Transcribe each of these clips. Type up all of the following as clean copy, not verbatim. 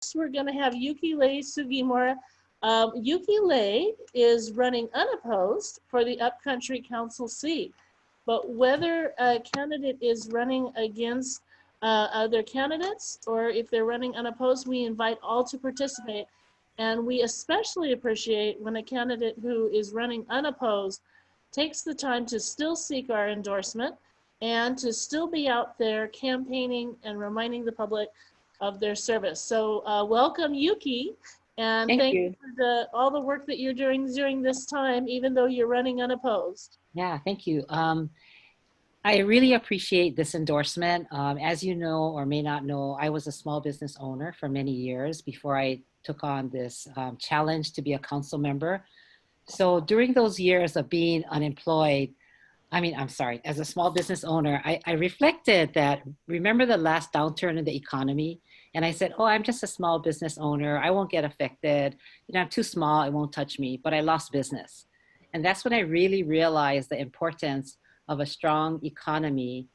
next we're going to have Yuki Sugimura. Yuki is running unopposed for the Upcountry Council seat. But whether a candidate is running against other candidates or if they're running unopposed, we invite all to participate. And we especially appreciate when a candidate who is running unopposed takes the time to still seek our endorsement and to still be out there campaigning and reminding the public of their service. So welcome, Yuki, and thank you for all the work that you're doing during this time, even though you're running unopposed. Yeah, thank you. I really appreciate this endorsement. As you know or may not know, I was a small business owner for many years before I took on this challenge to be a council member. So during those years of being unemployed, as a small business owner, I reflected that, remember the last downturn in the economy? And I said, oh, I'm just a small business owner. I won't get affected. You know, I'm too small, it won't touch me, but I lost business. And that's when I really realized the importance of a strong economy.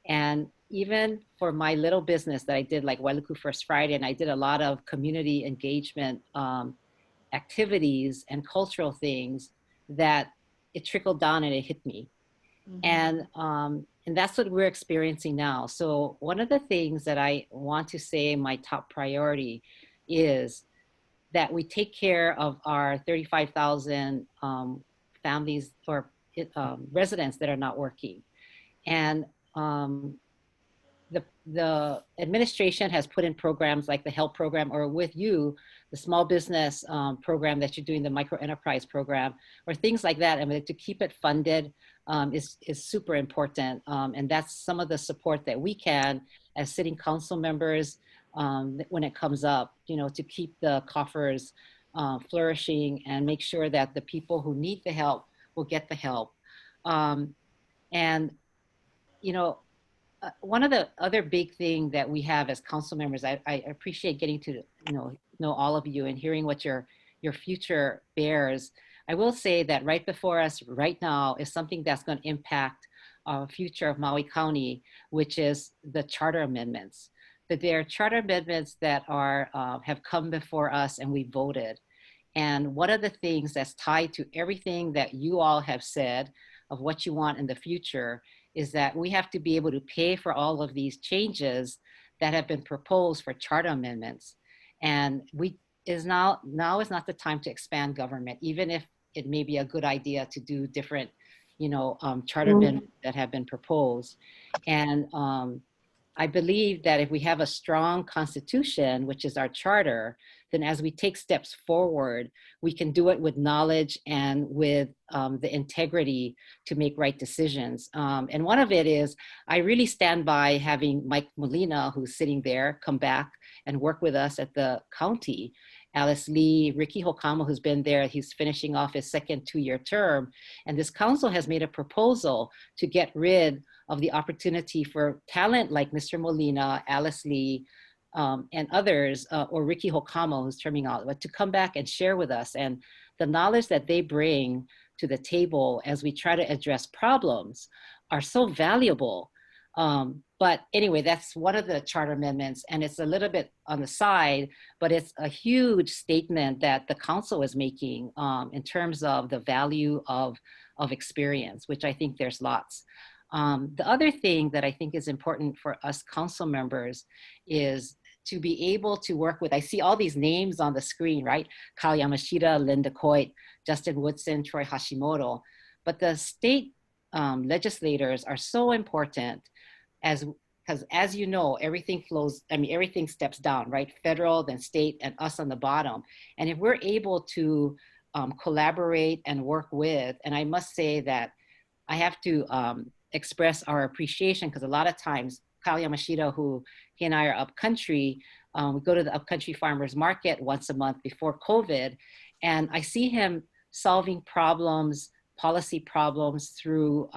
And even for my little business that I did, like Wailuku First Friday, and I did a lot of community engagement activities and cultural things, that it trickled down and it hit me. Mm-hmm. And that's what we're experiencing now. So one of the things that I want to say my top priority is that we take care of our 35,000 families or residents that are not working. And the administration has put in programs like the HELP program, or with you, the small business program that you're doing, the micro enterprise program, or things like that. I mean, to keep it funded is super important. And that's some of the support that we can as sitting council members when it comes up, you know, to keep the coffers flourishing and make sure that the people who need the help will get the help. And, you know, one of the other big thing that we have as council members, I appreciate getting to know all of you and hearing what your future bears. I will say that right before us right now is something that's going to impact our future of Maui County, which is the charter amendments. That there are charter amendments that are have come before us and we voted. And one of the things that's tied to everything that you all have said of what you want in the future is that we have to be able to pay for all of these changes that have been proposed for charter amendments. And now is not the time to expand government, even if it may be a good idea to do different, charter amendments that have been proposed. And I believe that if we have a strong constitution, which is our charter, then as we take steps forward, we can do it with knowledge and with the integrity to make right decisions. And one of it is, I really stand by having Mike Molina, who's sitting there, come back and work with us at the county. Alice Lee, Ricky Hokama, who's been there, he's finishing off his second 2-year term. And this council has made a proposal to get rid of the opportunity for talent like Mr. Molina, Alice Lee, and others, or Ricky Hokama, who's terming out, but to come back and share with us. And the knowledge that they bring to the table as we try to address problems are so valuable. But anyway, that's one of the charter amendments, and it's a little bit on the side, but it's a huge statement that the council is making in terms of the value of experience, which I think there's lots. The other thing that I think is important for us council members is to be able to work with, I see all these names on the screen, right? Kyle Yamashita, Linda Coit, Justin Woodson, Troy Hashimoto, but the state legislators are so important because as you know, everything flows, everything steps down, right? Federal, then state, and us on the bottom. And if we're able to collaborate and work with, and I must say that I have to express our appreciation, because a lot of times Kyle Yamashita, who he and I are upcountry, we go to the upcountry farmers market once a month before COVID, and I see him solving problems, policy problems through,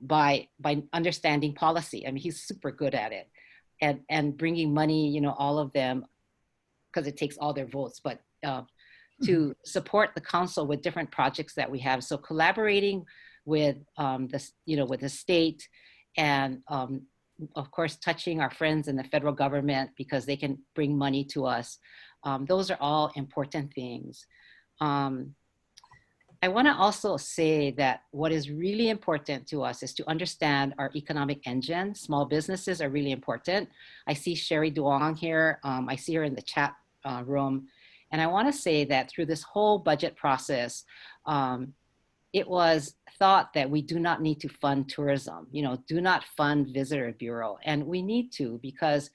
by understanding policy. I mean, he's super good at it, and bringing money, all of them, because it takes all their votes, but to support the council with different projects that we have. So collaborating with with the state and of course, touching our friends in the federal government because they can bring money to us. Those are all important things. Um, I want to also say that what is really important to us is to understand our economic engine. Small businesses are really important. I see Sherry Duong here. I see her in the chat room. And I want to say that through this whole budget process, it was thought that we do not need to fund tourism, do not fund visitor bureau. And we need to, because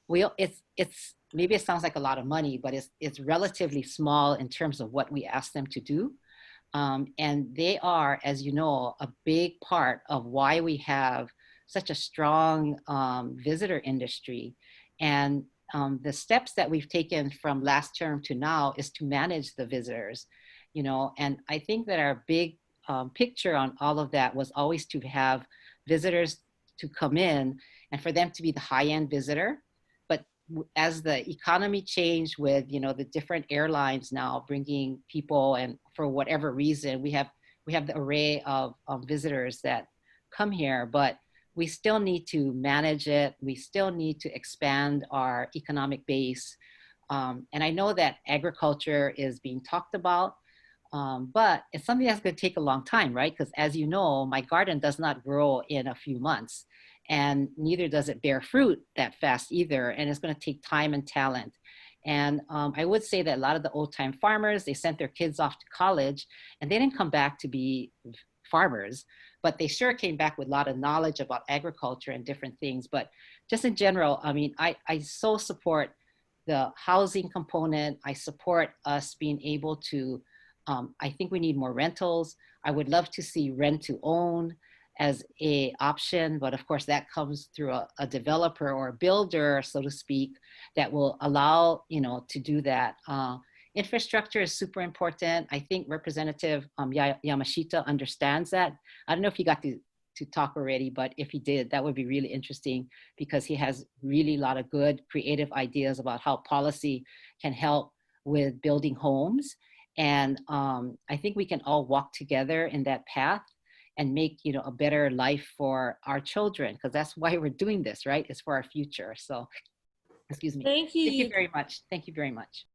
it's maybe it sounds like a lot of money, but it's relatively small in terms of what we ask them to do. And they are, as you know, a big part of why we have such a strong visitor industry. And the steps that we've taken from last term to now is to manage the visitors, and I think that our big picture on all of that was always to have visitors to come in and for them to be the high-end visitor. But as the economy changed with, the different airlines now bringing people, and for whatever reason, we have the array of visitors that come here, but we still need to manage it. We still need to expand our economic base. And I know that agriculture is being talked about, but it's something that's going to take a long time, right? Because as you know, my garden does not grow in a few months, and neither does it bear fruit that fast either. And it's going to take time and talent. And I would say that a lot of the old time farmers, they sent their kids off to college and they didn't come back to be farmers, but they sure came back with a lot of knowledge about agriculture and different things. But just in general, I mean, I so support the housing component. I support us being able to, I think we need more rentals. I would love to see rent to own as a option, but of course that comes through a developer or a builder, so to speak, that will allow, to do that. Infrastructure is super important. I think Representative Yamashita understands that. I don't know if he got to talk already, but if he did, that would be really interesting because he has really a lot of good creative ideas about how policy can help with building homes. And I think we can all walk together in that path and make, a better life for our children, because that's why we're doing this, right? It's for our future. So, excuse me. Thank you. Thank you very much. Thank you very much.